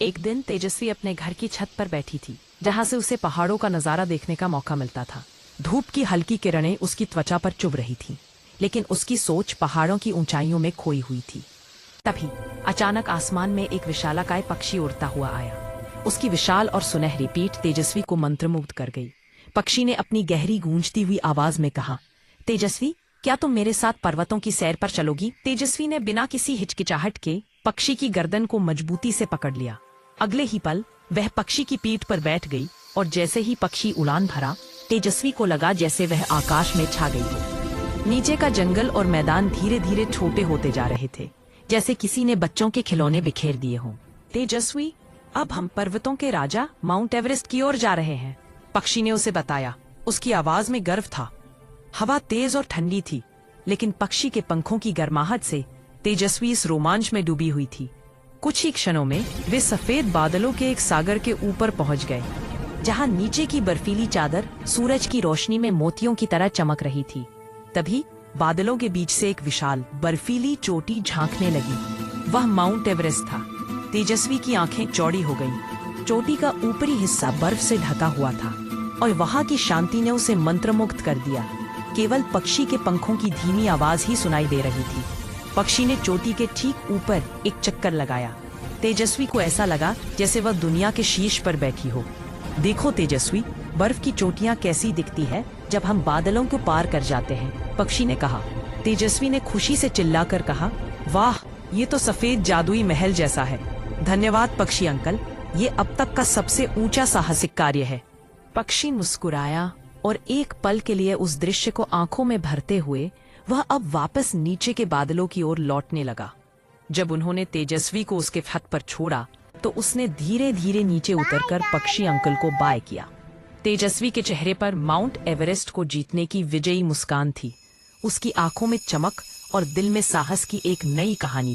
एक दिन तेजस्वी अपने घर की छत पर बैठी थी, जहां से उसे पहाड़ों का नजारा देखने का मौका मिलता था। धूप की हल्की किरणें उसकी त्वचा पर चुभ रही थीं, लेकिन उसकी सोच पहाड़ों की ऊंचाइयों में खोई हुई थी। तभी अचानक आसमान में एक विशालाकाय पक्षी उड़ता हुआ आया। उसकी विशाल और सुनहरी पीठ तेजस्वी को मंत्रमुग्ध कर गई। पक्षी ने अपनी गहरी गूंजती हुई आवाज में कहा, तेजस्वी, क्या तुम मेरे साथ पर्वतों की सैर पर चलोगी? तेजस्वी ने बिना किसी हिचकिचाहट के पक्षी की गर्दन को मजबूती से पकड़ लिया। अगले ही पल वह पक्षी की पीठ पर बैठ गई और जैसे ही पक्षी उड़ान भरा, तेजस्वी को लगा जैसे वह आकाश में छा गई हो। नीचे का जंगल और मैदान धीरे धीरे छोटे होते जा रहे थे, जैसे किसी ने बच्चों के खिलौने बिखेर दिए हों। तेजस्वी, अब हम पर्वतों के राजा माउंट एवरेस्ट की ओर जा रहे हैं, पक्षी ने उसे बताया। उसकी आवाज में गर्व था। हवा तेज और ठंडी थी, लेकिन पक्षी के पंखों की गर्माहट से तेजस्वी इस रोमांच में डूबी हुई थी। कुछ ही क्षणों में वे सफेद बादलों के एक सागर के ऊपर पहुंच गए, जहां नीचे की बर्फीली चादर सूरज की रोशनी में मोतियों की तरह चमक रही थी। तभी बादलों के बीच से एक विशाल बर्फीली चोटी झांकने लगी। वह माउंट एवरेस्ट था। तेजस्वी की आंखें चौड़ी हो गईं। चोटी का ऊपरी हिस्सा बर्फ से ढका हुआ था और वहां की शांति ने उसे मंत्रमुग्ध कर दिया। केवल पक्षी के पंखों की धीमी आवाज ही सुनाई दे रही थी। पक्षी ने चोटी के ठीक ऊपर एक चक्कर लगाया। तेजस्वी को ऐसा लगा जैसे वह दुनिया के शीर्ष पर बैठी हो। देखो तेजस्वी, बर्फ की चोटियां कैसी दिखती है जब हम बादलों को पार कर जाते हैं, पक्षी ने कहा। तेजस्वी ने खुशी से चिल्लाकर कहा, वाह, ये तो सफेद जादुई महल जैसा है। धन्यवाद पक्षी अंकल, ये अब तक का सबसे ऊंचा साहसिक कार्य है। पक्षी मुस्कुराया और एक पल के लिए उस दृश्य को आंखों में भरते हुए वह अब वापस नीचे के बादलों की ओर लौटने लगा। जब उन्होंने तेजस्वी को उसके छत पर छोड़ा तो उसने धीरे धीरे नीचे उतरकर पक्षी अंकल को बाय किया। तेजस्वी के चेहरे पर माउंट एवरेस्ट को जीतने की विजयी मुस्कान थी। उसकी आंखों में चमक और दिल में साहस की एक नई कहानी थी।